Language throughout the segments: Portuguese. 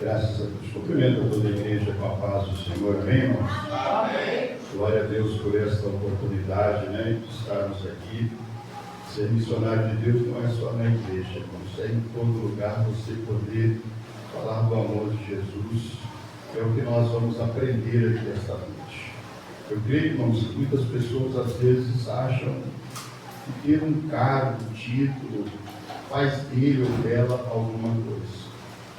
Graças a Deus. Cumprimento a toda a igreja com a paz do Senhor. Amém, irmãos? Amém. Glória a Deus por esta oportunidade, de estarmos aqui. Ser missionário de Deus não é só na igreja, mas é em todo lugar você poder falar do amor de Jesus. É o que nós vamos aprender aqui esta noite. Eu creio, irmãos, que muitas pessoas às vezes acham que ter um cargo, um título, faz dele ou dela alguma coisa.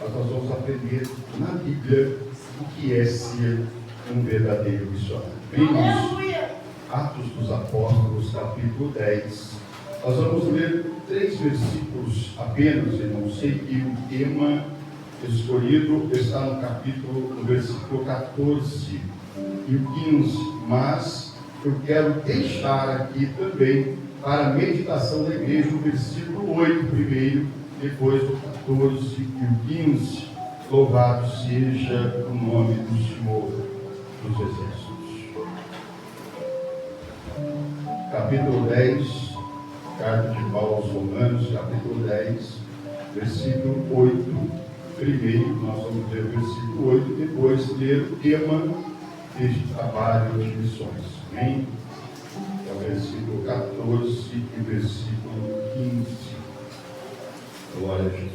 Mas nós vamos aprender na Bíblia o que é ser um verdadeiro missionário. Bem, Atos dos Apóstolos, capítulo 10. Nós vamos ler 3 versículos apenas, irmãos. Sei que o tema escolhido está no versículo 14 e o 15, mas eu quero deixar aqui também para a meditação da igreja o versículo 8 primeiro, depois do 14 e o 15. Louvado seja o nome do Senhor dos Exércitos. Capítulo 10, carta de Paulo aos Romanos, capítulo 10, versículo 8. Primeiro nós vamos ler o versículo 8 e depois ler o tema deste trabalho de missões. Amém? É o versículo 14 e o versículo 15. Glória a Jesus.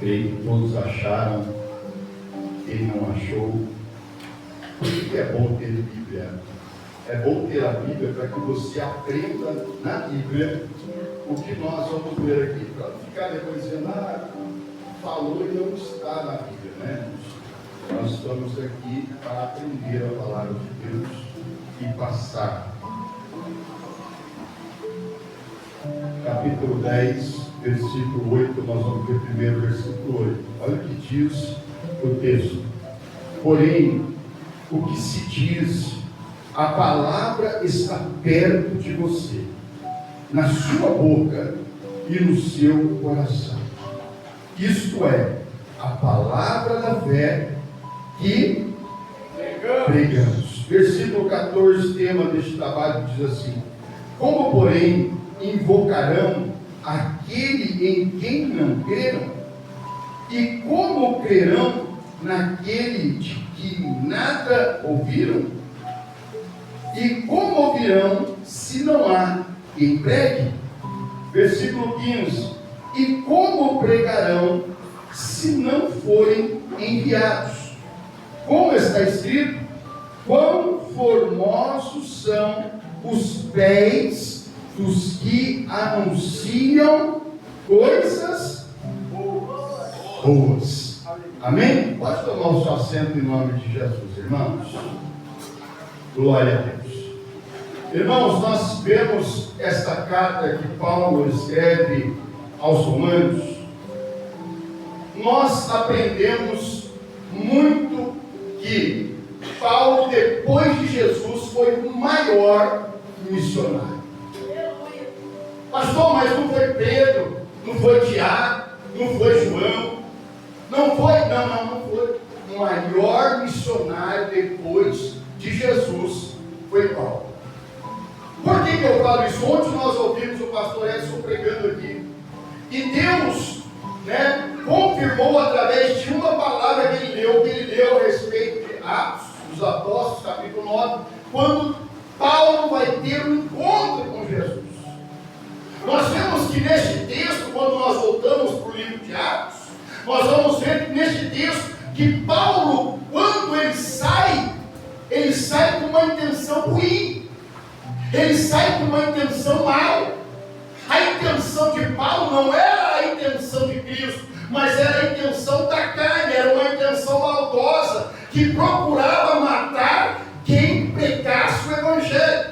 Creio que todos acharam, quem não achou. Por que é bom ter Bíblia? É bom ter a Bíblia para que você aprenda na Bíblia o que nós vamos ver aqui. Para não ficar depois dizendo, falou e não está na Bíblia, Nós estamos aqui para aprender a palavra de Deus e passar. Capítulo 10, versículo 8, nós vamos ver primeiro o versículo 8. Olha o que diz o texto. Porém, o que se diz, a palavra está perto de você, na sua boca e no seu coração. Isto é, a palavra da fé que pregamos. Versículo 14, tema deste trabalho diz assim: como, porém, invocarão aquele em quem não creram? E como crerão naquele de que nada ouviram? E como ouvirão se não há quem pregue? Versículo 15: e como pregarão se não forem enviados? Como está escrito: quão formosos são os pés dos que anunciam coisas boas. Amém? Pode tomar o seu assento em nome de Jesus, irmãos. Glória a Deus. Irmãos, nós vemos esta carta que Paulo escreve aos Romanos. Nós aprendemos muito que Paulo, depois de Jesus, foi o maior missionário. Pastor, mas não foi Pedro, não foi Tiago, não foi João, não foi. O maior missionário depois de Jesus foi Paulo. Por que eu falo isso? Ontem nós ouvimos o pastor Edson pregando aqui, e Deus, confirmou através de uma palavra que ele leu a respeito de Atos dos Apóstolos, capítulo 9, quando Paulo vai ter um encontro com Jesus. Nós vemos que neste texto, quando nós voltamos para o livro de Atos, nós vamos ver neste texto que Paulo, quando ele sai com uma intenção ruim, ele sai com uma intenção mal. A intenção de Paulo não era a intenção de Cristo, mas era a intenção da carne, era uma intenção maldosa, que procurava matar quem pregasse o Evangelho.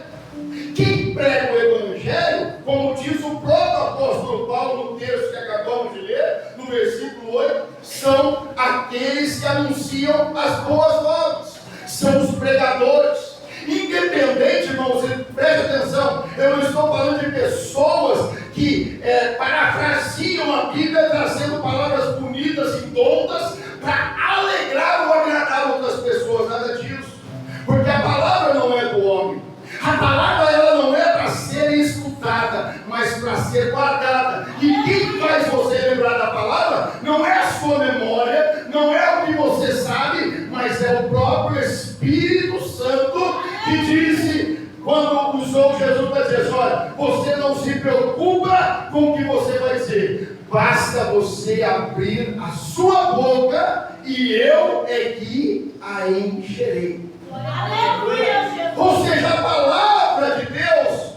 Quem prega o Evangelho, como diz o próprio apóstolo Paulo no texto que acabamos de ler, no versículo 8, são aqueles que anunciam as boas novas, são os pregadores. Independente, irmãos, preste atenção, eu não estou falando de pessoas que parafraseam a Bíblia, trazendo palavras bonitas e tontas para alegrar ou agradar outras pessoas, nada disso, porque a palavra não é do homem, a palavra ela não é para ser escutada, mas para ser guardada. E quem faz você lembrar da palavra não é a sua memória, não é o que você sabe, mas é o próprio Espírito Santo que disse, quando usou Jesus para dizer: olha, você não se preocupa com o que você vai dizer, basta você abrir a sua boca e eu é que a encherei. Aleluia. Ou seja, a palavra de Deus,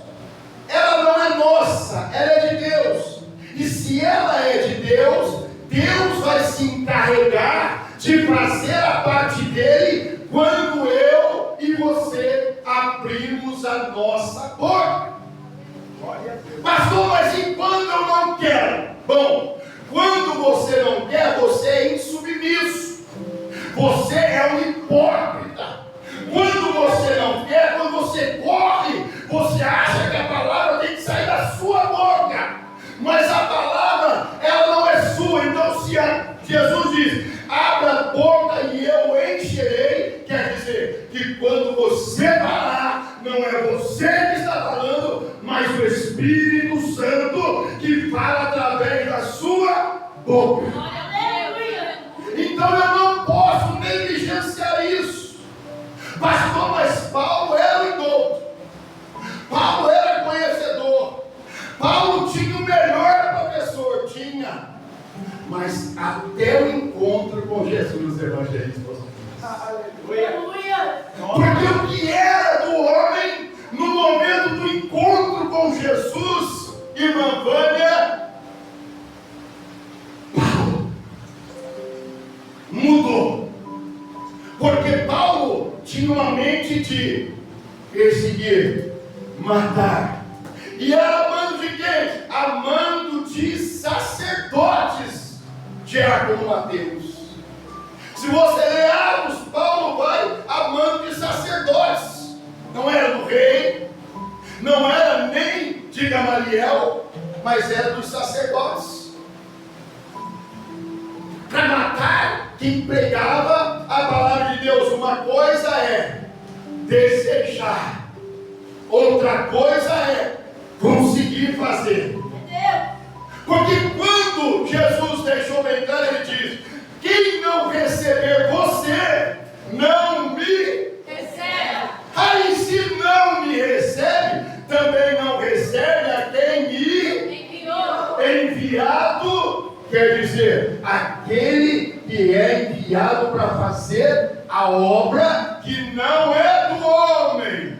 ela não é nossa, ela é de Deus. E se ela é de Deus, Deus vai se encarregar de fazer a parte dele quando eu e você abrirmos a nossa boca. Pastor, mas e quando eu não quero? Bom, quando você não quer, você é insubmisso. Você é um hipócrita. Quando você não quer, quando você corre, você acha que a palavra tem que sair da sua boca. Mas a palavra, ela não é sua. Então, se Jesus diz: abra a boca e eu encherei, quer dizer que quando você falar, não é você que está falando, mas o Espírito Santo que fala através da sua boca. Então eu não posso negligenciar isso. Pastor, mas Paulo era um douto, Paulo era conhecedor, Paulo tinha o melhor professor, tinha, mas até o encontro com Jesus, evangelista. Aleluia. Porque o que era do homem no momento do encontro com Jesus, irmã Vânia, Paulo mudou. Porque Paulo tinha uma mente de perseguir, matar. E era amando de quem? Amando de sacerdotes, Diácono Mateus. Se você ler Atos, Paulo vai amando de sacerdotes. Não era do rei, não era nem de Gamaliel, mas era dos sacerdotes. Para matar quem pregava a palavra de Deus. Uma coisa é desejar, outra coisa é conseguir fazer. Porque quando Jesus deixou bem claro, ele diz: quem não receber você, não me recebe. Aí se não me recebe, também não recebe a quem me enviado. Quer dizer, aquele que é enviado para fazer a obra que não é do homem,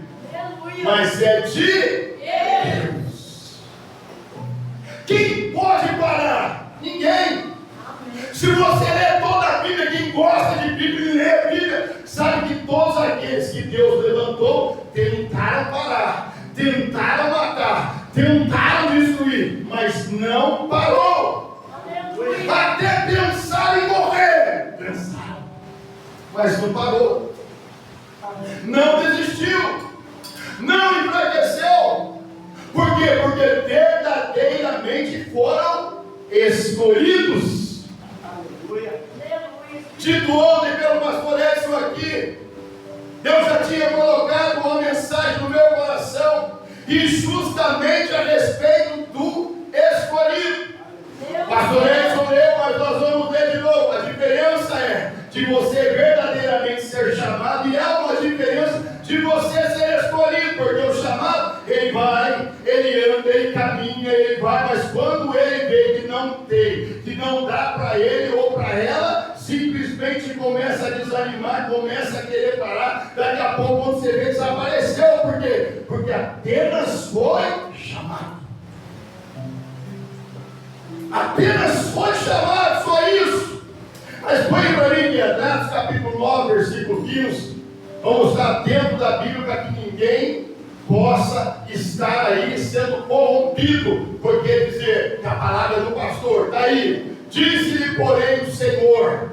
mas é de Deus. Quem pode parar? Ninguém. Se você ler toda a Bíblia, quem gosta de Bíblia e lê a Bíblia, sabe que todos aqueles que Deus levantou tentaram parar, tentaram matar, tentaram destruir, mas não parou. Até pensar em morrer, pensaram, mas não parou, não desistiu, não enfraqueceu. Por quê? Porque verdadeiramente foram escolhidos. Dito ontem pelo pastor Edson aqui, Deus já tinha colocado uma mensagem no meu coração, e justamente a respeito do escolhido. Pastor Edson leu, mas nós vamos ler de novo. A diferença é de você verdadeiramente ser chamado, e há uma diferença de você ser escolhido, porque o chamado, ele vai, ele anda, ele caminha, ele vai, mas quando ele vê que não tem, que não dá para ele ou para ela, simplesmente começa a desanimar, começa a querer parar. Daqui a pouco, quando você vê, desapareceu. Por quê? Porque apenas foi chamado. Apenas foi chamado, só isso. Mas põe para mim em Atos capítulo 9, versículo 15. Vamos estar dentro da Bíblia para que ninguém possa estar aí sendo corrompido. Porque dizer que a palavra do pastor está aí. Disse-lhe, porém, o Senhor: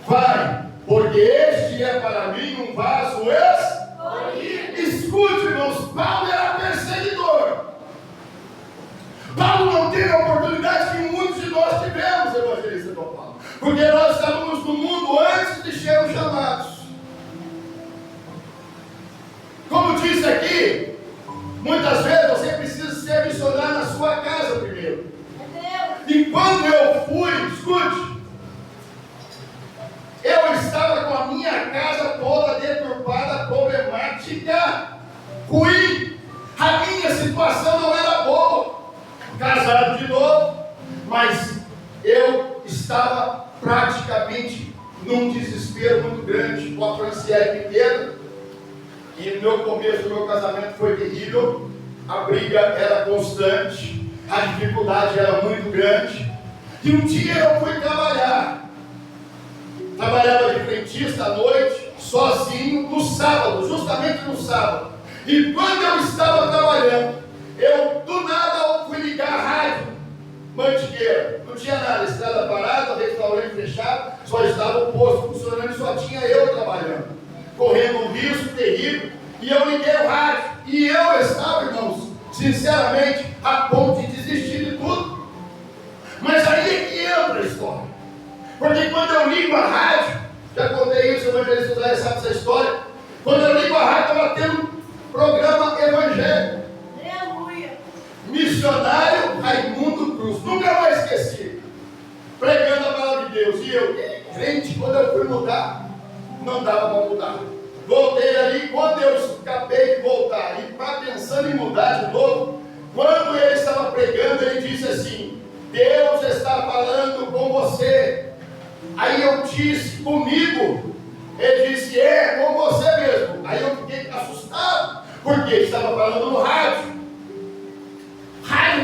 vai, porque este é para mim um vaso escolhido. Escute, irmãos, Paulo era perseguidor. Paulo não teve a oportunidade que muitos de nós tivemos, evangelista do Paulo, porque nós estávamos no mundo antes de sermos chamados. Como disse aqui, muitas vezes você precisa ser missionário na escute. Eu estava com a minha casa toda deturpada, problemática, ruim. A minha situação não era boa. Casado de novo, mas eu estava praticamente num desespero muito grande, com a Franciele pequena, e no meu começo do meu casamento foi terrível, a briga era constante, a dificuldade era muito grande, e um dia eu fui trabalhar, trabalhava de frentista à noite, sozinho, no sábado, justamente no sábado, e quando eu estava trabalhando, eu do nada fui ligar a rádio, Mantiqueira, não tinha nada, estrada parada, restaurante fechado, só estava o posto funcionando e só tinha eu trabalhando, correndo um risco terrível, e eu liguei o rádio, e eu estava, irmãos, sinceramente, a ponto de desistir de tudo. Mas aí é que entra a história, porque quando eu ligo a rádio, já contei isso, o evangelista Zé sabe essa história, quando eu ligo a rádio, estava tendo um programa evangélico, missionário Raimundo Cruz, nunca mais esqueci, pregando a palavra de Deus, e eu, gente, quando eu fui mudar, não dava para mudar, voltei ali, quando eu acabei de voltar, e pensando em mudar de novo, quando ele estava pregando, ele disse assim, Deus está falando com você, aí eu disse, comigo, ele disse, é, com você mesmo, aí eu fiquei assustado, porque ele estava falando no rádio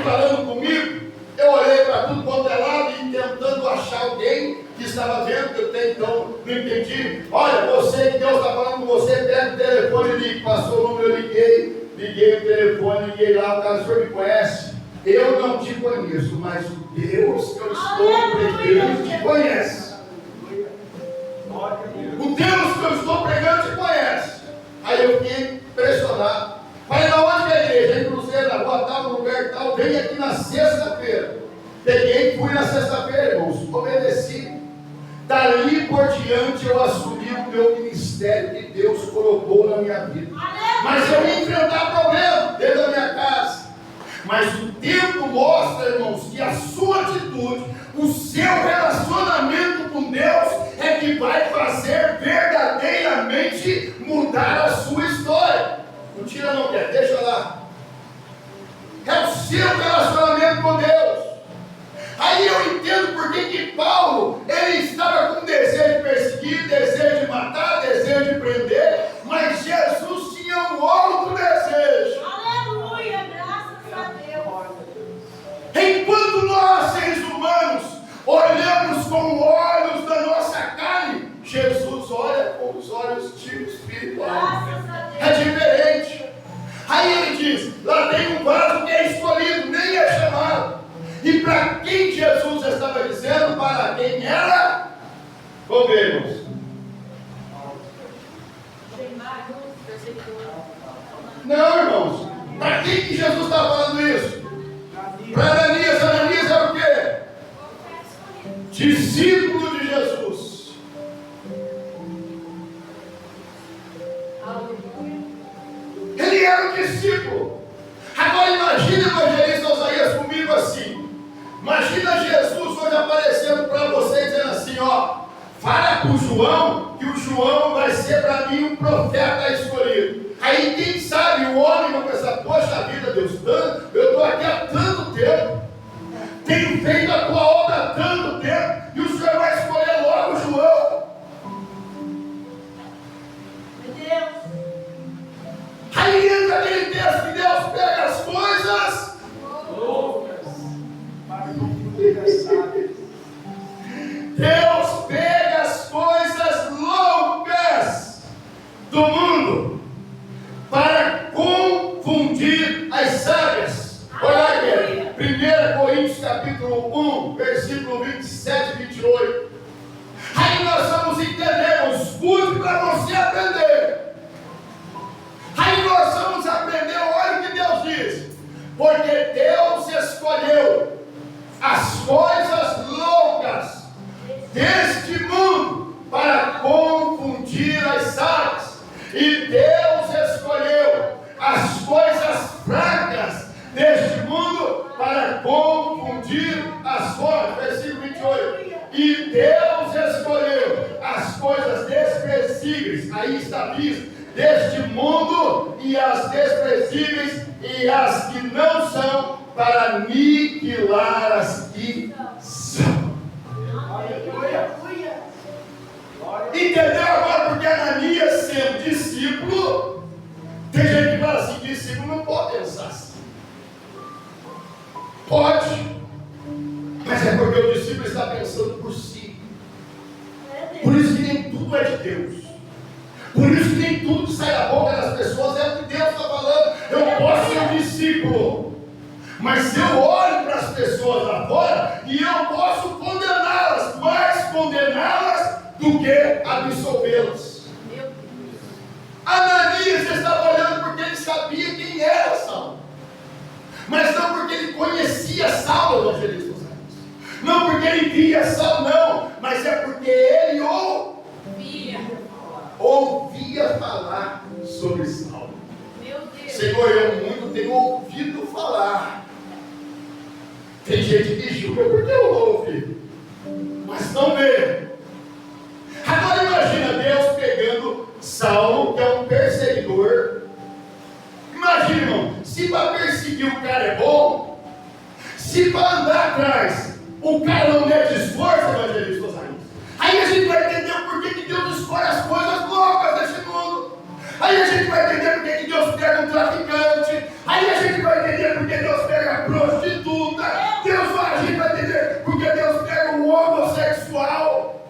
falando comigo, eu olhei para tudo quanto é lado e tentando achar alguém que estava vendo, que eu até então não entendi. Olha, você que Deus está falando com você, pega o telefone e liga, passou o número, eu liguei o telefone, liguei lá, o cara, o senhor me conhece? Eu não te conheço, mas o Deus que eu estou pregando te conhece. O Deus que eu estou pregando te conhece. Aí eu fiquei impressionado. Falei, na onde é a igreja? Em Cruzeiro, na rua tal, no lugar tal, vem aqui na sexta-feira. Peguei e fui na sexta-feira, irmãos, obedeci. Dali por diante eu assumi o meu ministério que Deus colocou na minha vida. Mas eu ia enfrentar problemas dentro da minha casa. Mas o tempo mostra, irmãos, que a sua atitude, o seu relacionamento com Deus é que vai fazer verdadeiramente mudar a sua história. Não tira não, quer, deixa lá. É o seu relacionamento com Deus. Aí eu entendo por que Paulo, ele estava com desejo de perseguir, desejo de matar, desejo de prender, mas Jesus tinha um outro desejo. Aleluia, graças a Deus. Enquanto nós, seres humanos, olhamos com olhos da nossa carne, Jesus olha com os olhos de espiritual. É diferente. Aí ele diz, lá tem um vaso que é escolhido, nem é chamado. E para quem Jesus estava dizendo, para quem era? Vamos ver, irmãos. Não, irmãos. Para quem que Jesus está falando isso? Para Ananias. Ananias era o quê? Discípulo de Jesus. Ele era um discípulo. Agora imagina, evangelista Osaías, comigo assim. Imagina Jesus hoje aparecendo para você dizendo assim, ó, fala com o João, que o João vai ser para mim um profeta escolhido. Aí quem sabe o homem vai pensar, poxa vida, Deus, eu estou aqui há tanto tempo, tenho feito a tua obra há tanto tempo, e o Senhor vai escolher logo o João. Meu Deus. Aí entra aquele texto que Deus pega as coisas loucas para confundir as sábias. Deus pega as coisas loucas do mundo para confundir as sábias. Olha aqui, 1 Coríntios capítulo 1, versículo 27 e 28. Aí nós vamos entender, escute para você aprender. Aí nós vamos aprender, olha o que Deus diz. Porque Deus escolheu as coisas loucas deste mundo para confundir as sábias. E Deus escolheu as coisas fracas deste mundo para confundir as fortes. Versículo 28. chavis deste mundo e as desprezíveis e as que não são, para aniquilar as que são. Entendeu agora porque Ananias, sendo discípulo, tem gente que fala assim, discípulo não pode pensar assim. Pode, mas é porque o discípulo está pensando por si. Por isso que nem tudo é de Deus. Por isso que nem tudo que sai da boca das pessoas é o que Deus está falando. Eu posso ser um discípulo, mas se eu olho para as pessoas lá fora, e eu posso condená-las, mais condená-las do que absolvê-las. Ananias estava olhando porque ele sabia quem era Saulo, mas não porque ele conhecia Saulo, evangelista. Não porque ele via Saulo, não, mas é porque ele ouvia falar sobre Saulo. Senhor, eu muito tenho ouvido falar. Tem gente que julga porque eu ouvi, mas não vê. Agora imagina Deus pegando Saulo, que é um perseguidor. Imagina, irmão, se para perseguir o cara é bom, se para andar atrás o cara não mete esforço, evangelista Osaias, aí a gente vai entender o porquê que Deus escolhe as coisas loucas desse mundo. Aí a gente vai entender porque que Deus pega um traficante. Aí a gente vai entender porque Deus pega a prostituta. A gente vai entender porque Deus pega um homossexual.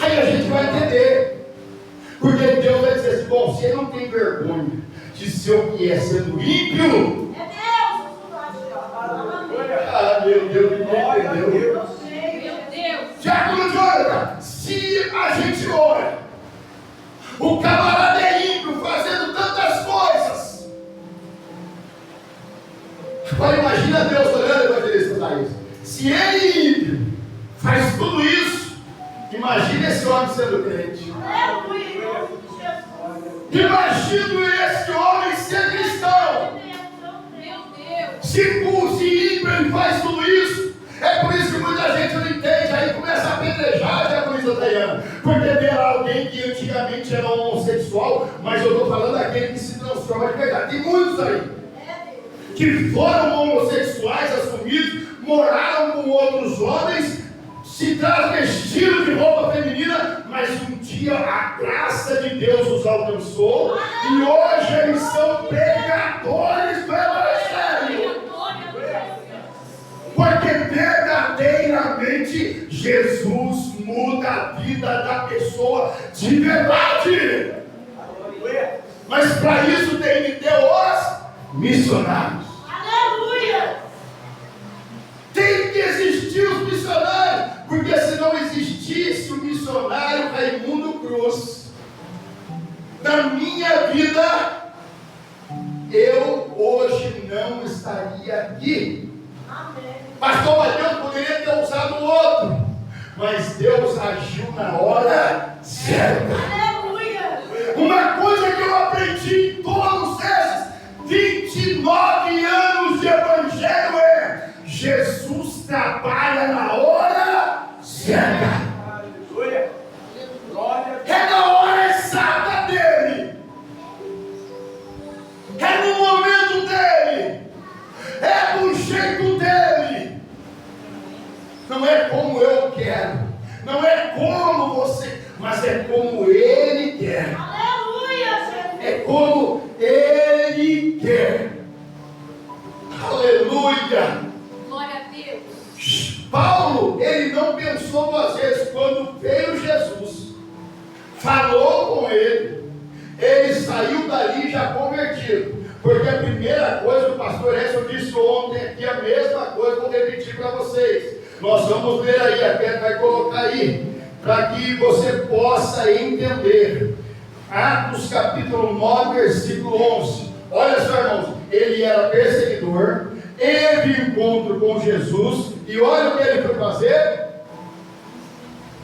Aí a gente vai entender porque Deus vai dizer assim, bom, você não tem vergonha de ser o que é sendo ímpio. É Deus. Ah, meu Deus, ninguém entendeu. Meu Deus. Diácono Jonathan, se a gente olha, o camarada é ímpio fazendo tantas coisas. Agora imagina Deus olhando, evangelista Thaís. Se ele ímpio faz tudo isso, imagina esse homem sendo crente. Imagina esse homem ser cristão. Se ímpio ele faz tudo isso, é por isso que muita gente não entende, aí começa a apedrejar, diaconisa Dayana, porque verá alguém que antigamente era homossexual, mas eu estou falando daquele que se transforma de verdade. Tem muitos aí que foram homossexuais assumidos, moraram com outros homens, se travestiram de roupa feminina, mas um dia a graça de Deus os alcançou e hoje eles são pregadores do Evangelho. Porque verdadeiramente Jesus muda a vida da pessoa de verdade. Mas para isso tem que ter os missionários. Aleluia! Tem que existir os missionários, porque se não existisse o missionário Raimundo Cruz na minha vida, eu hoje não estaria aqui. Pastor Mateus poderia ter usado o outro, mas Deus agiu na hora certa. Aleluia! Uma coisa que eu aprendi em todos esses 29 anos de evangelho é: Jesus trabalha na hora certa. É na hora exata dele. É no momento dele. É do jeito dele. Não é como eu quero. Não é como você, mas é como ele quer. Aleluia, Jesus. É como ele quer. Aleluia. Glória a Deus. Paulo, ele não pensou duas vezes. Quando veio Jesus, falou com ele, ele saiu dali já convertido. Porque a primeira coisa que o pastor Edson disse ontem aqui, a mesma coisa, vou repetir para vocês. Nós vamos ler aí, a Beth vai colocar aí, para que você possa entender. Atos capítulo 9, versículo 11. Olha só, irmãos, ele era perseguidor, teve encontro com Jesus, e olha o que ele foi fazer.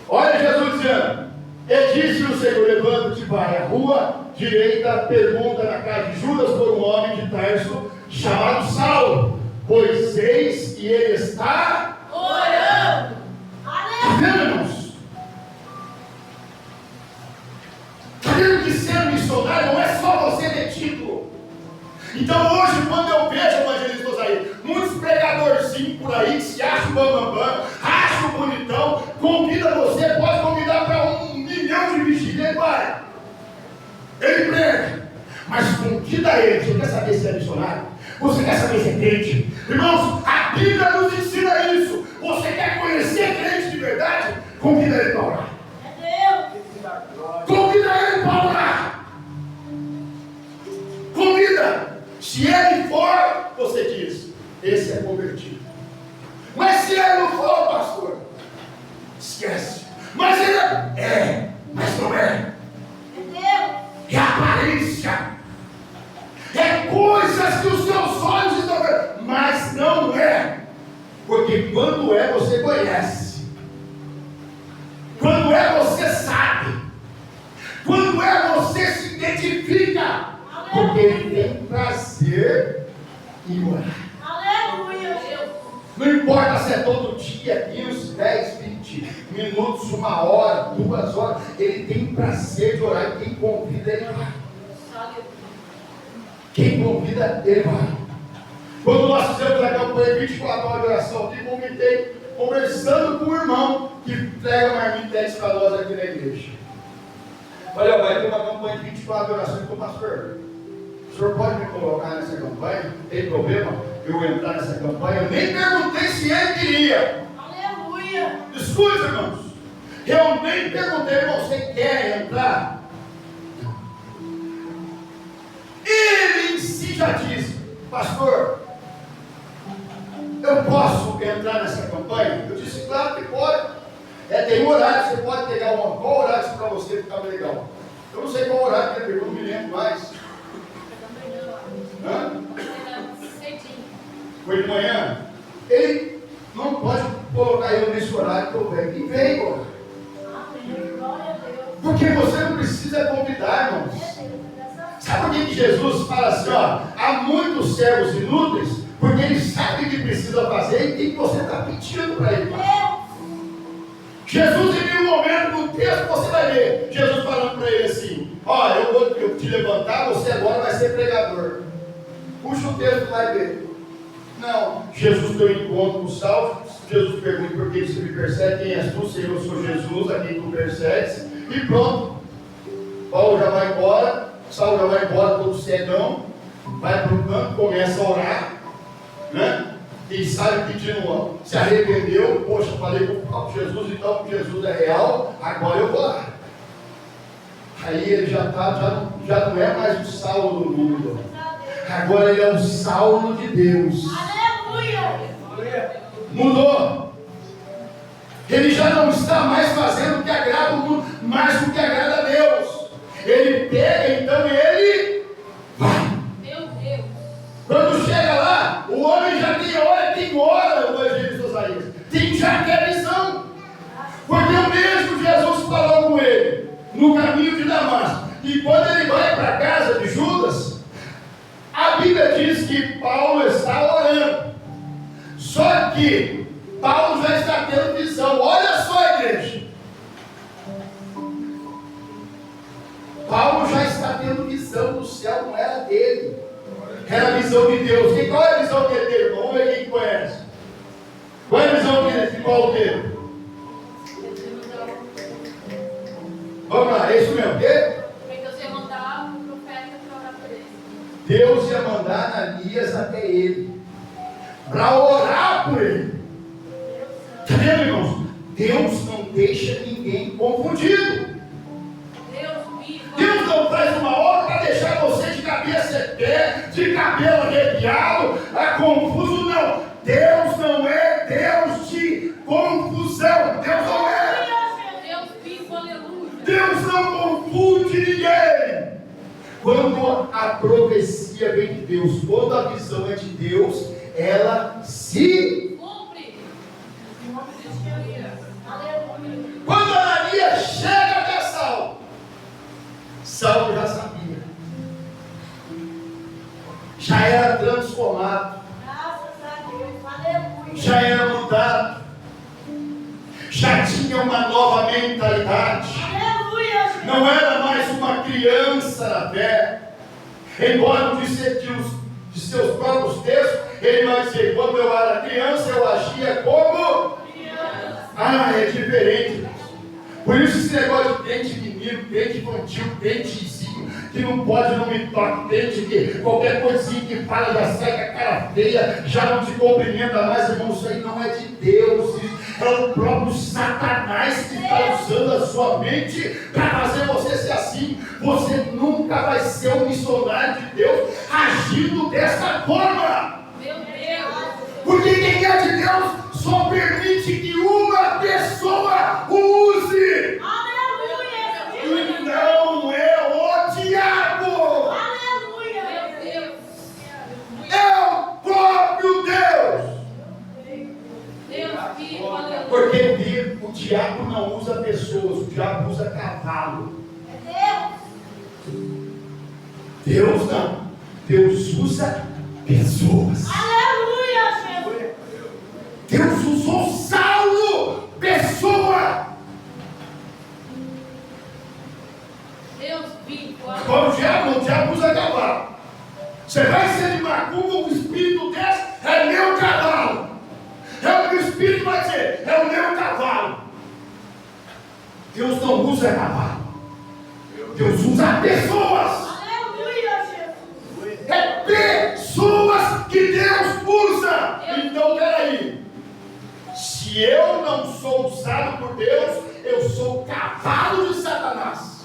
Olha Jesus dizendo: e disse o Senhor, levanta-te, vai à rua direita, pergunta na casa de Judas por um homem de Tarso, chamado Saulo, pois eis que ele está orando. Está vendo, irmãos? Então hoje, quando eu vejo evangelistas aí, muitos pregadorzinhos por aí que se acham bambambam, acham bonitão, convida você, pode convidar para 1 milhão de vigília, ele vai. Ele prega. Mas convida ele. Você quer saber se é missionário? Você quer saber se é crente? Irmãos, a Bíblia nos ensina isso. Você quer conhecer crente de verdade? Convida ele para orar. Convida ele para orar. Convida. Se ele for, você diz, esse é convertido. Mas se ele não for, pastor, esquece. Mas ele mas não é. É aparência. É coisas que os seus olhos estão vendo, mas não é. Porque quando é, você conhece. Quando é, você sabe. Quando é, você se identifica. Porque ele tem prazer em orar. Aleluia. Não importa se é todo dia, 15, 10, 20 minutos, 1 hora, 2 horas. Ele tem prazer de orar. E quem convida, ele vai. Quem convida, ele vai. Quando nós fizemos a campanha 24 horas de oração, eu comentei, conversando com um irmão que prega marmitex para nós aqui na igreja. Olha, vai ter uma campanha de 24 horas de oração. Então, pastor, o senhor pode me colocar nessa campanha? Não tem problema eu entrar nessa campanha? Eu nem perguntei se ele queria. Aleluia. Escute, irmãos. Eu nem perguntei, irmão, você quer entrar? Ele em si já disse, pastor, eu posso entrar nessa campanha? Eu disse, claro que pode. Tem um horário, você pode pegar qual horário para você ficar legal? Eu não sei qual horário que ele pegou, não me lembro mais. Foi de manhã? Ele não pode colocar eu nesse horário que eu venho. E vem, ó. Porque você não precisa convidar, irmãos. Sabe por que Jesus fala assim, ó? Há muitos servos inúteis, porque ele sabe o que precisa fazer e que você está pedindo para ele. Jesus, em um momento no texto, você vai ver Jesus falando para ele assim, ó, eu vou te levantar, você agora vai ser pregador. Puxa o texto, vai ver. Não, Jesus deu encontro com os salvos. Jesus pergunta, por que você me persegue? Quem és tu? Senhor, eu sou Jesus, a quem tu persegues. E pronto, Paulo já vai embora, Saulo já vai embora todo cegão, vai para o canto, começa a orar, né? Quem sabe pedindo, se arrependeu, poxa, falei com o próprio Jesus, então Jesus é real, agora eu vou lá. Aí ele já não é mais o Saulo do mundo, agora ele é o Saulo de Deus. Aleluia! Mudou. Ele já não está mais fazendo o que agrada o mundo, mas o que agrada a Deus. Ele pega, então ele vai. Meu Deus! Quando chega lá, o homem já tem hora, o evangelista Osaías. Tem já que é visão. Porque o mesmo Jesus falou com ele no caminho de Damasco. E quando ele vai para a casa de Judas, a Bíblia diz que Paulo está orando. Só que Paulo já está tendo visão. Olha só, igreja. Paulo já está tendo visão do céu, não era dele. Era a visão de Deus. E qual é a visão que ele teve? Vamos ver quem conhece. Qual é a visão que Paulo teve? Vamos lá, é isso mesmo. O quê? Deus ia mandar o profeta para orar por ele. Deus ia mandar Ananias até ele, para orar por ele. Está vendo, irmãos? Deus não deixa ninguém confundido. Deus não faz uma obra para deixar você de cabeça em pé, de cabelo arrepiado, confuso, não. Deus não é Deus de confusão. Deus não é. Deus vivo, aleluia. Deus não confunde ninguém. Quando a profecia vem de Deus, quando a visão é de Deus, ela se cumpre. Quando Ananias chega até Saulo já sabia, já era transformado, Graças a Deus, aleluia. já era mudado, já tinha uma nova mentalidade, Aleluia. não era mais uma criança na fé. Embora não disse que de seus próprios textos, ele vai dizer: quando eu era criança, eu agia como criança. Ah, é diferente. Por isso esse negócio de crente menino, crente infantil, crentezinho, que não pode, não me toque, crente que qualquer coisinha que fala já sai com a cara feia, já não te cumprimenta mais, irmão. Isso aí não é de Deus, é o próprio Satanás que está usando a sua mente para fazer você ser assim. Você nunca vai ser um missionário de Deus agindo dessa forma. Meu Deus. Porque quem é de Deus só permite que uma pessoa o use. Aleluia. E não é o diabo. Aleluia. Meu Deus. É o próprio Deus. Deus vivo, aleluia. Porque o diabo não usa pessoas, o diabo usa cavalo. É Deus não. Deus usa pessoas. Aleluia, Jesus. Deus usou Saulo, pessoa. Deus vivo, Quando o diabo usa cavalo. Você vai ser de macumba, o espírito desse é meu cavalo. É o que o espírito vai dizer, é o meu cavalo. Deus não usa cavalo. Deus usa pessoas. Aleluia, Jesus. É pessoas que Deus usa. Então, peraí. Se eu não sou usado por Deus, eu sou o cavalo de Satanás.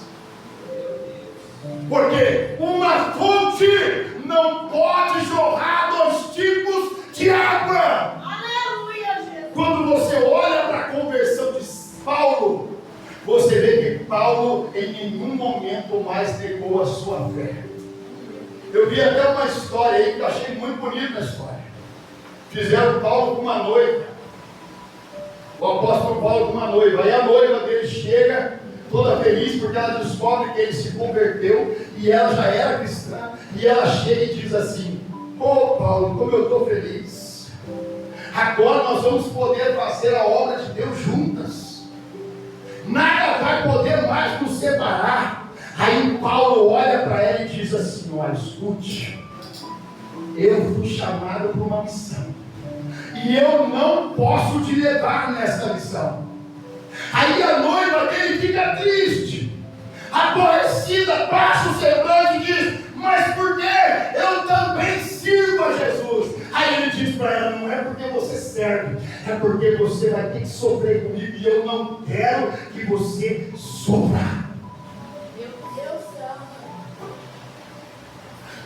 Porque uma fonte não pode jorrar dois tipos de água. Aleluia, Jesus. Quando você olha para a conversão de Paulo, você vê que Paulo em nenhum momento mais negou a sua fé. Eu vi até uma história aí que eu achei muito bonita a história. Fizeram Paulo com uma noiva. O apóstolo Paulo com uma noiva. Aí a noiva dele chega, toda feliz, porque ela descobre que ele se converteu e ela já era cristã. E ela chega e diz assim: ô Paulo, como eu estou feliz. Agora nós vamos poder fazer a obra de Deus juntas. Nada vai poder mais nos separar. Aí Paulo olha para ela e diz assim: olha, escute, eu fui chamado para uma missão, e eu não posso te levar nessa missão. Aí a noiva dele fica triste, aborrecida, passa o semblante e diz: mas por que? Eu também sirvo a Jesus. Aí ele diz para ela: não é porque você serve, é porque você vai ter que sofrer comigo, e eu não quero que você sofra.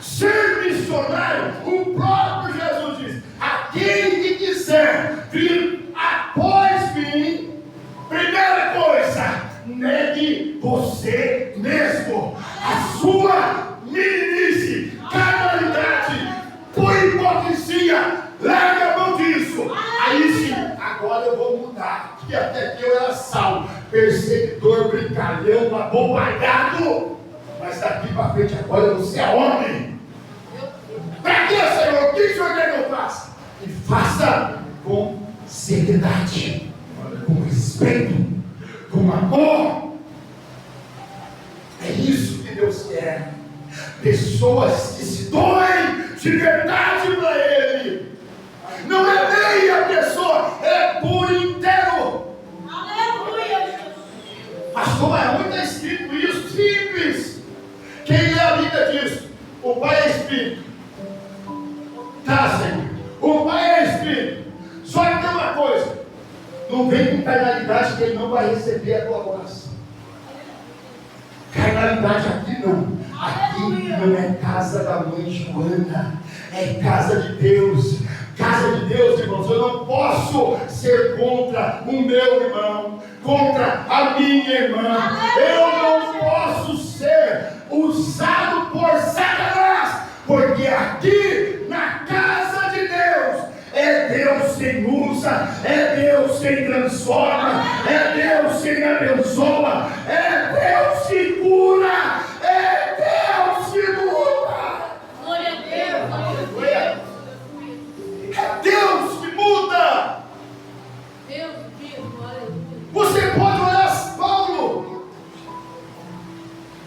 Ser missionário, o próprio Jesus diz: aquele que quiser vir após mim, primeira coisa, negue você mesmo, a sua meninice, carnalidade, por hipocrisia, larga a mão disso. Aí sim, agora eu vou mudar, que até que eu era salvo, perseguidor, brincalhão, abobalhado, mas daqui para frente agora você é homem. Para que, Senhor? O que o Senhor quer que eu faça? E faça com seriedade, com respeito, com amor. É isso que Deus quer. Pessoas que se doem de verdade para Ele. Não é meia pessoa, é por inteiro. Aleluia, Jesus. Pastor, mas onde está escrito isso? Simples. Quem lê a Bíblia diz: o Pai é Espírito. Tá, Senhor. O Pai é Espírito. Só que tem uma coisa: não vem com carnalidade que Ele não vai receber a tua oração. Carnalidade aqui não. Aqui não é casa da mãe Joana, é casa de Deus. Casa de Deus, irmãos. Eu não posso ser contra o meu irmão, contra a minha irmã. Eu não posso ser usado por Satanás, porque aqui na casa de Deus é Deus quem usa, é Deus quem transforma, é Deus quem abençoa, é Deus que cura, é Deus que muda. Glória a Deus, aleluia. É Deus que muda. Deus vivo, aleluia. Você pode olhar Paulo,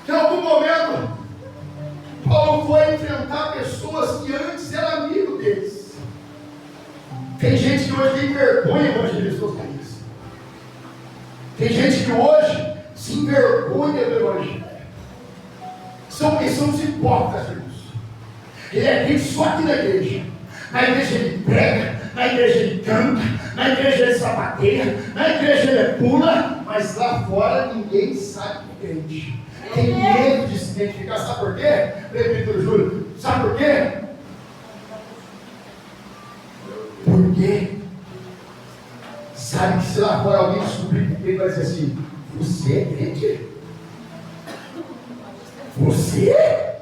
que em algum momento Paulo foi enfrentar pessoas que antes Tem gente que hoje tem vergonha de evangelizar os países. Tem gente que hoje se envergonha do evangelho. São pessoas hipócritas, irmãos. Ele é crente só aqui na igreja. Na igreja ele prega, na igreja ele canta, na igreja ele sapateia, na igreja ele pula, mas lá fora ninguém sabe que é crente. Tem medo de se identificar, sabe por quê? Prefeitura Júlio, sabe por quê? Porque sabe que se lá fora alguém descobrir que ele vai dizer assim: você é crente? Você?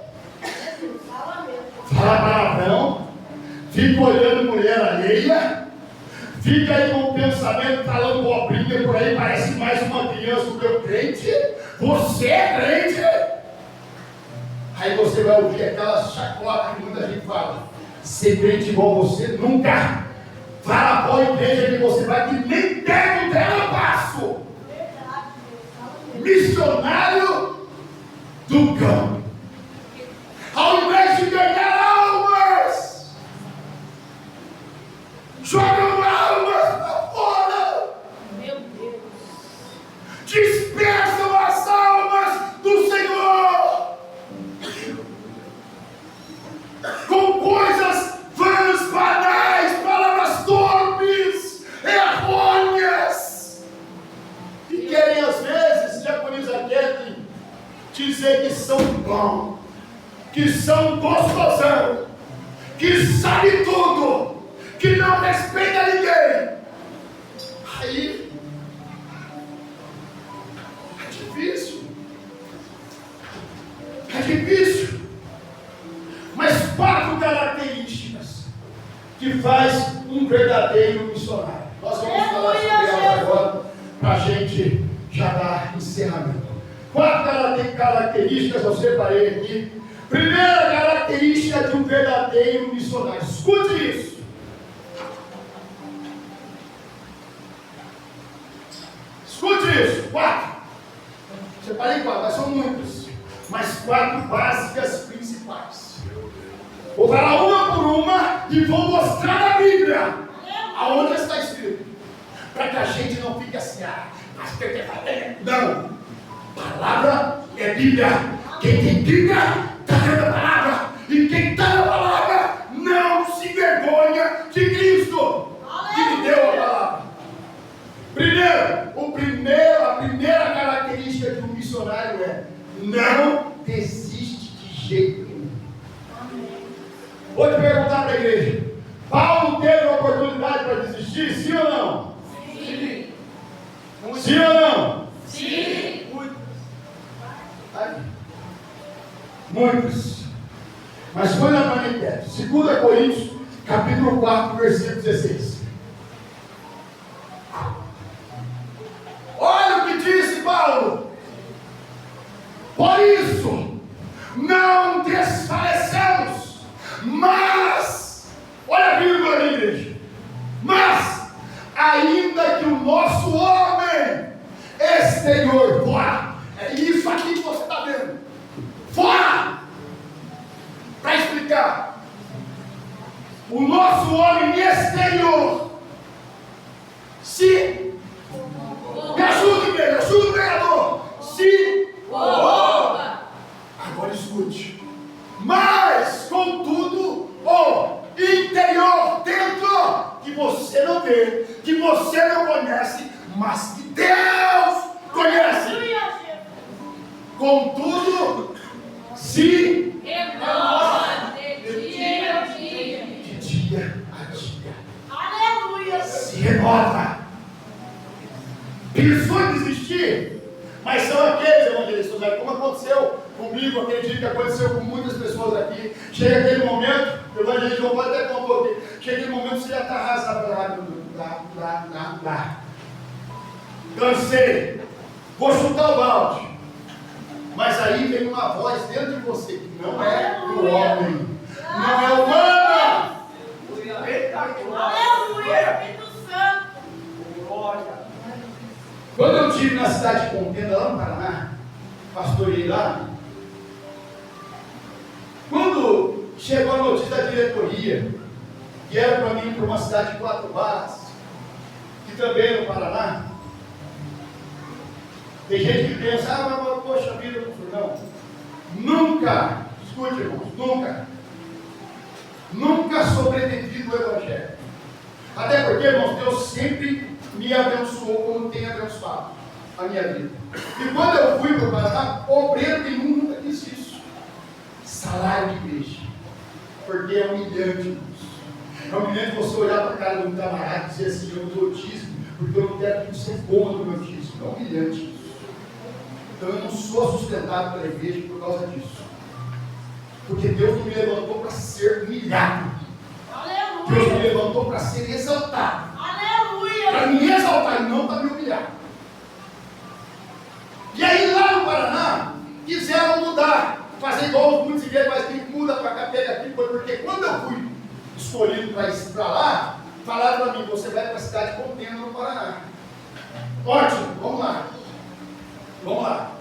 Fala palavrão, fica olhando mulher alheia, fica aí com o pensamento falando bobrinha por aí, parece mais uma criança do que o crente. Você é crente? Aí você vai ouvir aquela chacota que muita gente fala: ser crente igual você nunca. Fala para a igreja que você vai, que nem perto dela eu passo. Missionário do campo. Ao invés de ganhar almas, jogam almas para fora. Meu Deus. Dispersam as almas do Senhor com coisas vãs, banais, palavras torpes, errôneas, e querem às vezes, diaconisa Kathleen, dizer que são bons, que são gostosão, que sabe tudo, que não respeita ninguém. Aí é difícil. É difícil. Mas 4 características que faz um verdadeiro missionário. Nós vamos falar sobre elas agora para a gente já dar encerramento. 4 características eu separei aqui. Primeira característica de um verdadeiro missionário. Escute isso. Escute isso. 4. Separei 4, mas são muitas. Mas 4 básicas principais. Vou falar uma por uma e vou mostrar na Bíblia aonde está escrito. Para que a gente não fique assim, mas tem que fazer. Não. Palavra é Bíblia. Quem tem Bíblia está dentro da palavra. E quem está na palavra não se envergonha de Cristo, que lhe deu a palavra. A primeira característica de um missionário é: não desiste de jeito nenhum. Vou te perguntar para a igreja: Paulo teve a oportunidade para desistir, sim ou não? Sim. Sim ou não? Sim. Muitos. Mas foi na manifesta. 2 Coríntios, capítulo 4, versículo 16. Olha o que disse Paulo. Por isso, não desfalecemos, mas, olha a Bíblia ali, igreja, mas, ainda que o nosso homem exterior, fora, é isso aqui que você está vendo, fora, para explicar, o nosso homem exterior, se, me ajuda, igreja, ajuda o pregador, se, agora escute, mas, contudo, o interior dentro, que você não vê, que você não conhece, mas que Deus conhece. Contudo, se renova de dia a dia. De dia a dia. Aleluia. Se renova. Pensou em desistir? Mas são aqueles evangelistas, né? Como aconteceu comigo aquele dia, que aconteceu com muitas pessoas aqui. Chega aquele momento, o evangelista não pode até contar um pouquinho. Chega aquele momento que você já está arrasado. Cansei. Vou chutar o balde. Mas aí vem uma voz dentro de você que não é do homem, não é humana. Aleluia. Espírito Santo. Quando eu estive na cidade de Contenda, lá no Paraná, pastoreei lá. Quando chegou a notícia da diretoria que era para mim para uma cidade de 4 barras, que também é no Paraná. Tem gente que pensa, mas poxa vida, não. Nunca, escute irmãos, nunca sobrevivi do Evangelho. Até porque, irmãos, Deus sempre me abençoou como tem abençoado a minha vida. E quando eu fui para o Paraná, obreiro nenhum nunca quis isso. Salário de igreja. Porque é humilhante, irmãos. É humilhante você olhar para a cara de um camarada e dizer assim, eu dou dízimo, porque eu não quero que você coma do meu dízimo. É humilhante isso. Então eu não sou sustentado pela igreja por causa disso. Porque Deus não me levantou para ser humilhado. Aleluia. Deus me levantou para ser exaltado. Aleluia. Para me exaltar e não para me humilhar. E aí lá no Paraná, quiseram mudar. Fazer igual muitos igrejas, mas quem muda para cá, pega aqui. Porque quando eu fui escolhido para ir para lá, falaram para mim, você vai para a cidade Contenda no Paraná. Ótimo, vamos lá. Vamos lá.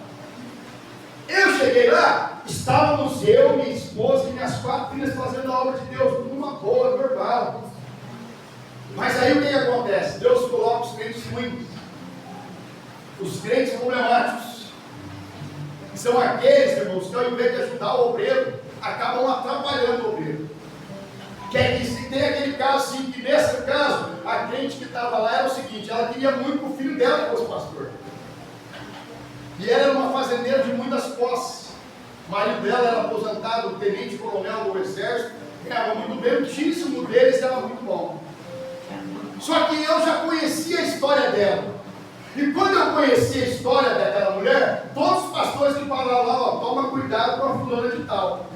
Eu cheguei lá, estávamos eu, minha esposa e minhas 4 filhas fazendo a obra de Deus, tudo uma boa, normal. Mas aí o que acontece? Deus coloca os crentes ruins, os crentes problemáticos, que são aqueles, irmãos, que ao invés de ajudar o obreiro, acabam atrapalhando o obreiro. Que é que se tem aquele caso assim, que nesse caso, a crente que estava lá era o seguinte, ela queria muito que o filho dela fosse pastor. E ela era uma fazendeira de muitas posses. O marido dela era aposentado, tenente-coronel do exército, ganhava muito bem, o título deles era muito bom. Só que eu já conhecia a história dela. E quando eu conheci a história daquela mulher, todos os pastores que falaram lá, ó, toma cuidado com a fulana de tal.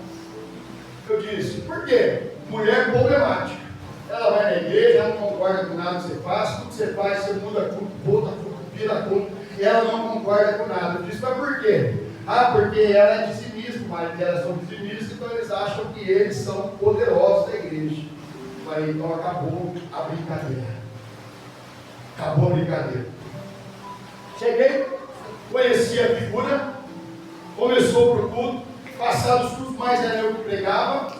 Eu disse, por quê? Mulher problemática. Ela vai na igreja, ela não concorda com nada que você faz, tudo que você faz, você muda tudo, bota tudo, vira tudo. E ela não concorda com nada. Eu disse, mas por quê? Porque ela é dizimista, o marido dela são dizimistas, então eles acham que eles são poderosos da igreja. Aí, então acabou a brincadeira. Acabou a brincadeira. Cheguei, conheci a figura, começou por tudo, passados os mais era eu que pregava,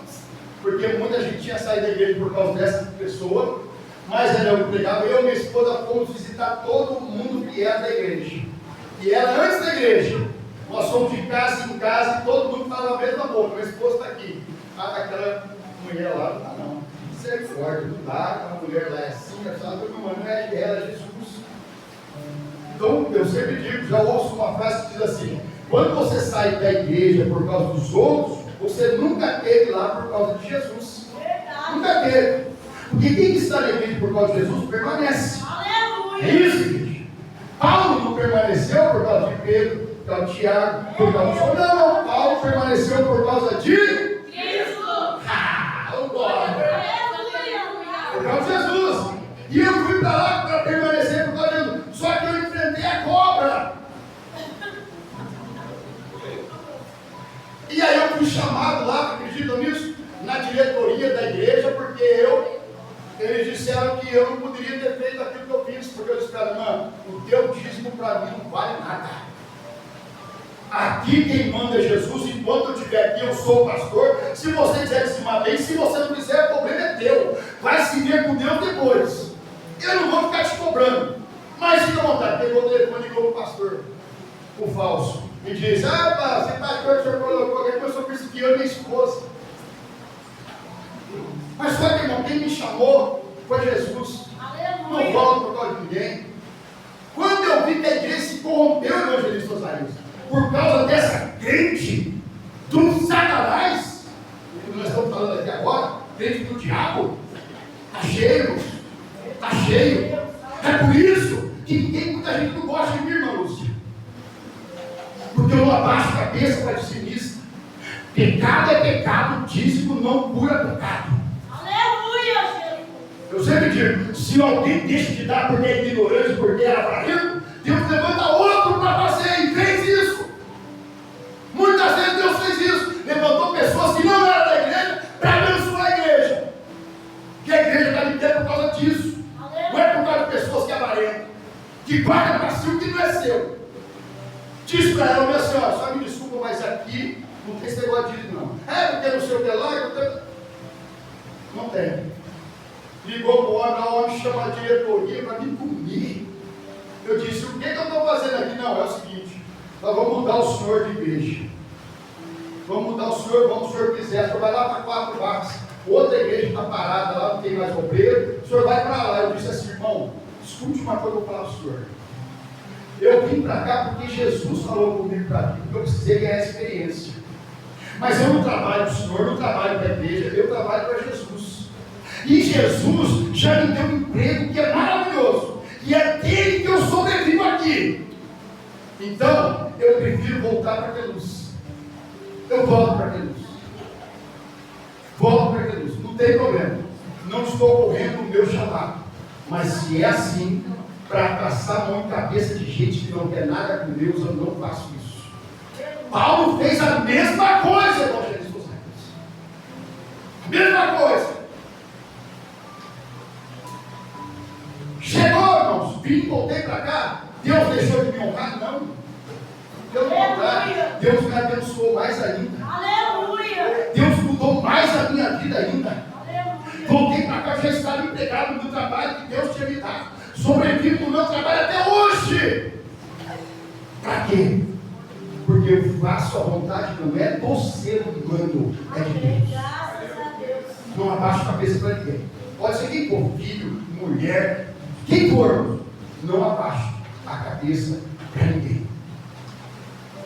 porque muita gente tinha saído da igreja por causa dessa pessoa. Mas era eu que pregava, eu e minha esposa fomos visitar todo mundo que era da igreja. E ela antes da igreja, nós fomos de casa em casa e todo mundo falava a mesma boca. Minha esposa está aqui. Aquela mulher lá, não. Misericórdia, não dá, aquela mulher lá é assim, sabe? Não é ela, é Jesus. Então eu sempre digo, já ouço uma frase que diz assim: quando você sai da igreja por causa dos outros, você nunca teve lá por causa de Jesus. Verdade. Nunca teve. Porque quem está na igreja por causa de Jesus permanece. Aleluia. É isso, gente. Paulo não permaneceu por causa de Pedro, por causa de Tiago, por causa de João. Não, Paulo permaneceu por causa de Cristo. Glória. Por causa de Jesus. E eu fui para lá para permanecer por causa de Jesus. Só que eu enfrentei a cobra. E aí eu fui chamado lá, acreditam nisso? Na diretoria da igreja, porque eles disseram que eu não poderia ter feito aquilo que eu fiz, porque eu disse, mano, o teu dízimo para mim não vale nada. Aqui quem manda é Jesus, enquanto eu estiver aqui eu sou o pastor. Se você quiser dizimar bem, se você não quiser, o problema é teu. Vai se ver com Deus depois. Eu não vou ficar te cobrando. Mas fica à vontade, pegou o telefone e ligou para o pastor, o falso, e disse, você pastor, o senhor colocou, depois eu só persegui eu e minha esposa. Mas só que, irmão, quem me chamou foi Jesus. Aleluia. Não volto por causa de ninguém. Quando eu vi que a igreja se corrompeu, evangelista Osarias, por causa dessa crente do Satanás, que nós estamos falando aqui agora, crente do diabo, está cheio, está cheio. É por isso que muita gente não gosta de mim, irmã Lúcia. Porque eu não abaixo a cabeça para dizimista. Pecado é pecado, dízimo não cura pecado. Eu sempre digo, se alguém deixa de dar porque é ignorante, porque era para rico, Deus levanta outro para fazer e fez isso. Muitas vezes Deus fez isso, levantou pessoas que não eram da igreja para abençoar a igreja. Que a igreja está de pé por causa disso. Não é por causa de pessoas que avarentam, que guardam para si o que não é seu. Diz para ela, minha senhora, só me desculpa, mas aqui não tem esse negócio de não. Porque não sei o que lá, não tem. Ligou para o homem, o homem chama a diretoria para me punir. Eu disse, o que eu estou fazendo aqui? Não, é o seguinte, nós vamos mudar o senhor de igreja. Vamos mudar o senhor, vamos, o senhor quiser, o senhor vai lá para 4 Barras, outra igreja está parada lá, não tem mais obreiro, o senhor vai para lá. Eu disse assim, irmão, escute uma coisa que eu vou falar para o senhor. Eu vim para cá porque Jesus falou comigo para mim, porque eu precisei ganhar experiência. Mas eu não trabalho para o senhor, não trabalho para a igreja, eu trabalho para Jesus. E Jesus já me deu um emprego que é maravilhoso, e é dele que eu sobrevivo aqui. Então, eu prefiro voltar para Queluz. Eu volto para Queluz. Volto para Queluz, não tem problema. Não estou correndo o meu chamado. Mas se é assim, para passar a mão em cabeça de gente que não quer nada com Deus, eu não faço isso. Paulo fez a mesma coisa, evangelista dos Reis. Mesma coisa. Chegou, irmãos, vim, voltei para cá. Deus deixou de me honrar? Não. Pelo contrário, Deus me abençoou mais ainda. Aleluia. Deus mudou mais a minha vida ainda. Aleluia. Voltei para cá, já estava empregado no trabalho que Deus tinha me dado. Sobrevivo no meu trabalho até hoje. Para quê? Porque eu faço a vontade, não é do ser humano, é de Deus. Graças a Deus. Não abaixo a cabeça para ninguém. Pode ser quem for, filho, mulher, quem for, não abaixo a cabeça para ninguém.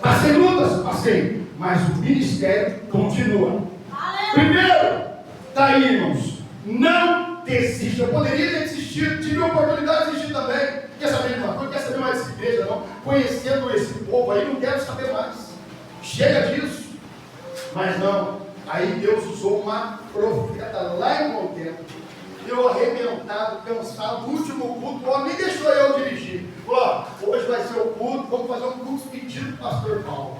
Passei lutas, passei, mas o ministério continua. Aleluia. Primeiro, está aí, irmãos, não desista. Eu poderia ter desistido, tive a oportunidade de desistir também. Quer saber de uma coisa? Quer saber mais dessa igreja, não? Conhecendo esse povo aí, não quero saber mais. Chega disso. Mas não, aí Deus usou uma profeta lá em Contento. Eu arrebentado, cansado, no último culto, o homem nem deixou eu dirigir. Falou, hoje vai ser o culto, vamos fazer um culto pedido do pastor Paulo.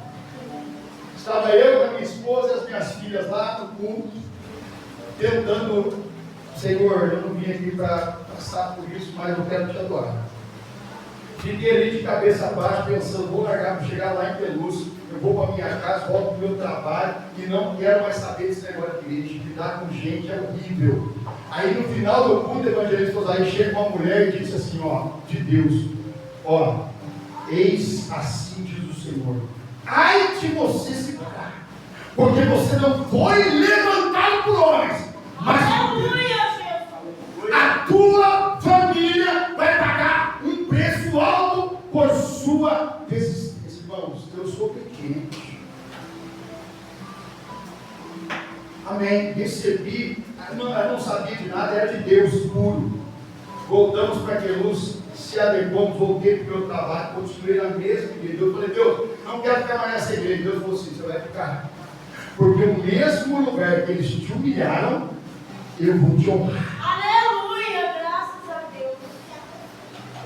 Estava eu, a minha esposa e as minhas filhas lá no culto, tentando, Senhor, eu não vim aqui para passar por isso, mas eu quero te adorar. Fiquei ali de cabeça baixa, pensando, vou largar para chegar lá em Queluz, eu vou para minha casa, volto para o meu trabalho e não quero mais saber desse negócio de igreja. Lidar com gente é horrível. Aí no final do culto, evangelista, aí chega uma mulher e disse assim, ó, de Deus, ó, eis assim diz o Senhor, ai de você se parar, porque você não foi levantado por homens, mas a tua família vai pagar um preço alto por sua resistência. Irmãos, eu sou pequeno. Amém. Recebi, eu não sabia de nada, era de Deus puro. Voltamos para Queluz, se adequamos, voltei para o meu trabalho, continuei na mesma igreja. Eu falei, Deus, não quero ficar mais nessa igreja. Deus falou assim, você vai ficar. Porque o mesmo lugar que eles te humilharam, eu vou te honrar. Aleluia, graças a Deus.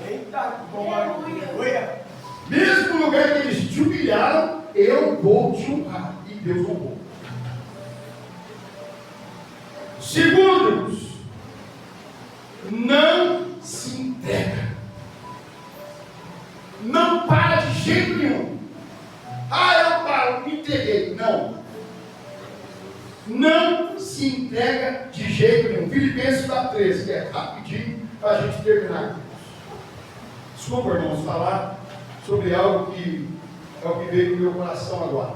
Eita, aleluia. Mesmo lugar que eles te humilharam, eu vou te honrar. E Deus honrou. Segundo, não se entrega. Não para de jeito nenhum. Eu paro, me entreguei. Não. Não se entrega de jeito nenhum. Filipenses 4:13, que é rapidinho para a gente terminar. Desculpa, irmãos, falar sobre algo que é o que veio no meu coração agora.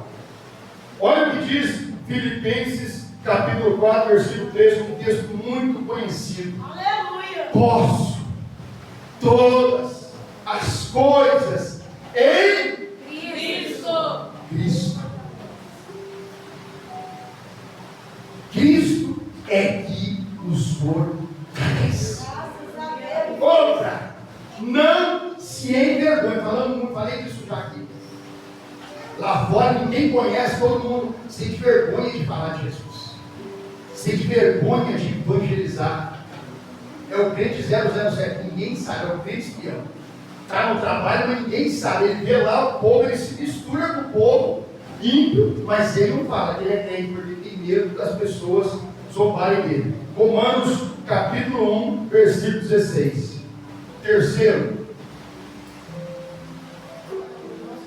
Olha o que diz Filipenses capítulo 4, versículo 3, um texto muito conhecido. Aleluia. Posso todas as coisas em Cristo. Cristo. Cristo é que nos fortalece. Graças a Deus. Outra, não se envergonhe. Falei disso já aqui. Lá fora ninguém conhece, todo mundo sente vergonha de falar de Jesus. Sente vergonha de evangelizar. É o crente 007, ninguém sabe, é o crente espião. Está no trabalho, mas ninguém sabe. Ele vê lá o povo, ele se mistura com o povo, ímpio, mas ele não fala que ele é crente, porque tem medo das pessoas zombarem dele. Romanos capítulo 1, versículo 16. Terceiro,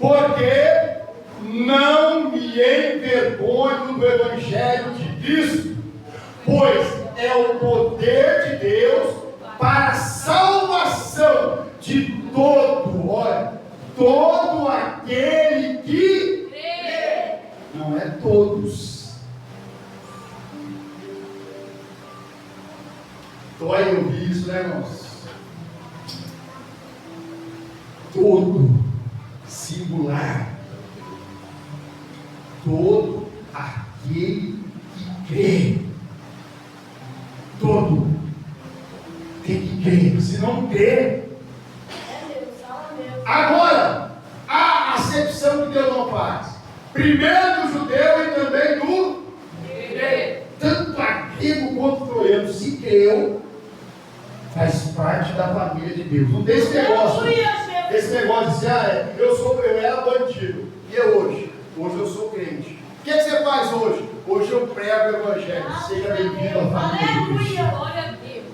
porque não me envergonho do Evangelho de Cristo, pois é o poder de Deus ouvir isso, né, irmãos? Todo singular, todo aquele que crê, todo tem que crer. Se não crer, agora a acepção que Deus não faz, primeiro do judeu e também do grego, tanto a grego quanto troiano, se creu, faz parte da família de Deus. Não tem esse negócio de dizer, eu era bandido, e eu hoje eu sou crente. O que você faz hoje? Hoje eu prego o evangelho. Seja bem-vindo à família de Deus. Glória a Deus.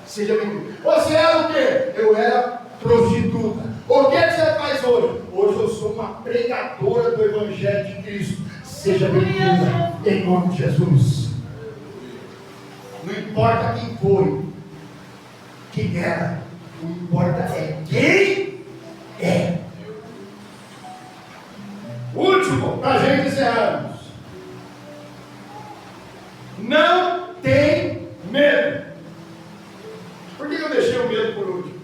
Seja bem-vindo. Você era o quê? Eu era prostituta. O que você faz hoje? Hoje eu sou uma pregadora do evangelho de Cristo. Seja bem-vinda em nome de Jesus. Não importa quem foi, quem era, o que importa é quem é. Último, para a gente encerrarmos. Não tem medo. Por que eu deixei o medo por último?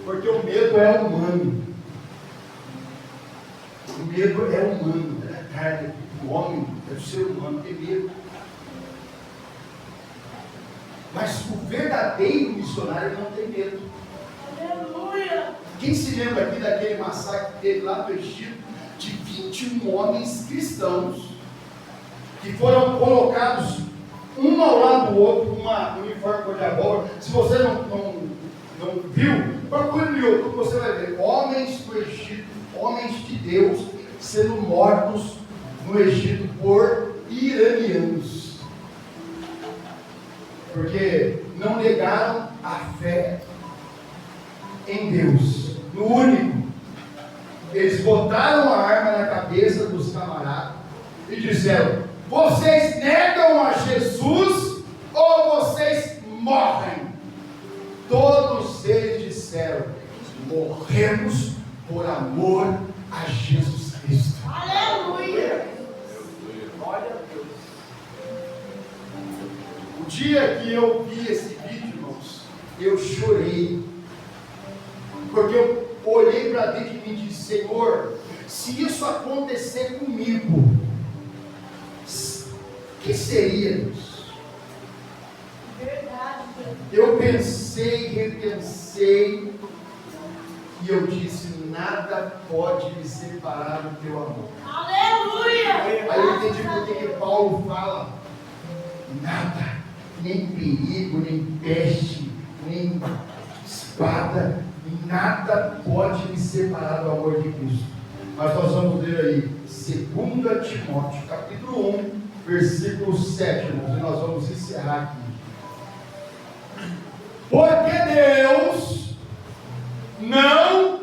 Porque o medo é humano. O medo é humano, é a carne, o homem, é o ser humano, tem medo. Mas o verdadeiro missionário não tem medo. Aleluia. Quem se lembra aqui daquele massacre que teve lá no Egito, de 21 homens cristãos, que foram colocados um ao lado do outro, um uniforme cor de abóbora. Se você não viu, procure no YouTube, você vai ver homens do Egito, homens de Deus, sendo mortos no Egito por iranianos, porque não negaram a fé em Deus, no único. Eles botaram a arma na cabeça dos camaradas e disseram: vocês negam a Jesus ou vocês morrem? Todos eles disseram: morremos por amor a Jesus Cristo. Aleluia. Glória a Deus. O dia que eu vi esse vídeo, irmãos, eu chorei, porque eu olhei para dentro de mim e disse: Senhor, se isso acontecer comigo, o que seria, Deus? Verdade. Eu pensei, repensei, e eu disse: nada pode me separar do teu amor. Aleluia. Aí eu entendi porque que Paulo fala: nada, nem perigo, nem peste, nem espada, nada pode me separar do amor de Cristo. Mas nós vamos ler aí 2 Timóteo, capítulo 1, versículo 7, irmãos, e nós vamos encerrar aqui. Porque Deus não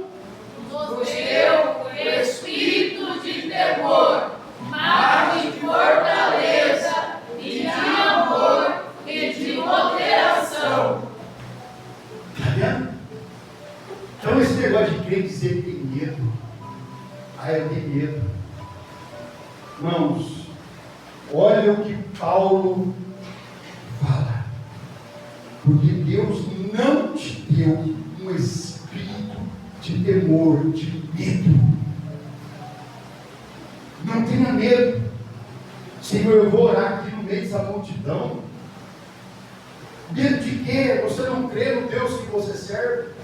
Nos deu espírito de temor, mas de fortaleza e de amor e de moderação. Está vendo? Então esse negócio de querer dizer que tem medo, eu tenho medo. Irmãos, olha o que Paulo fala. Porque Deus não te deu um espírito de temor, de medo. Não tenha medo. Senhor, eu vou orar aqui no meio dessa multidão. Medo de quê? Você não crê no Deus que você serve?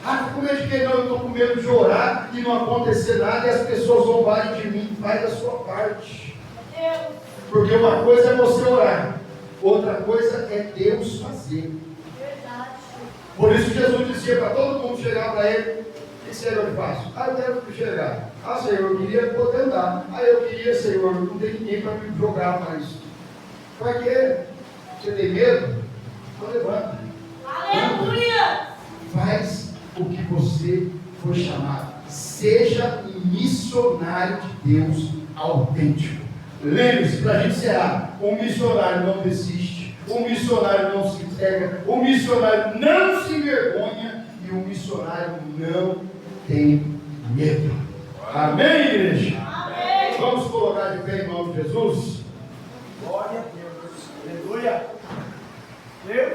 Estou com medo de quê? Não, eu estou com medo de orar e não acontecer nada e as pessoas zombarem de mim. Faz a sua parte. Porque uma coisa é você orar, outra coisa é Deus fazer. Verdade. Por isso Jesus dizia para todo mundo chegar para ele: o que Senhor eu faço? Eu quero chegar. Senhor, eu queria poder andar. Eu queria, Senhor, não tem ninguém para me jogar mais. Para quê? Você tem medo? Então levanta. Aleluia. Faz o que você foi chamado. Seja um missionário de Deus autêntico. Lembre-se, para a gente encerrar: um missionário não desiste, um missionário não se entrega, um missionário não se envergonha e um missionário não tem medo. Amém, igreja? Amém. Vamos colocar de pé em nome de Jesus. Glória a Deus. Aleluia. Deus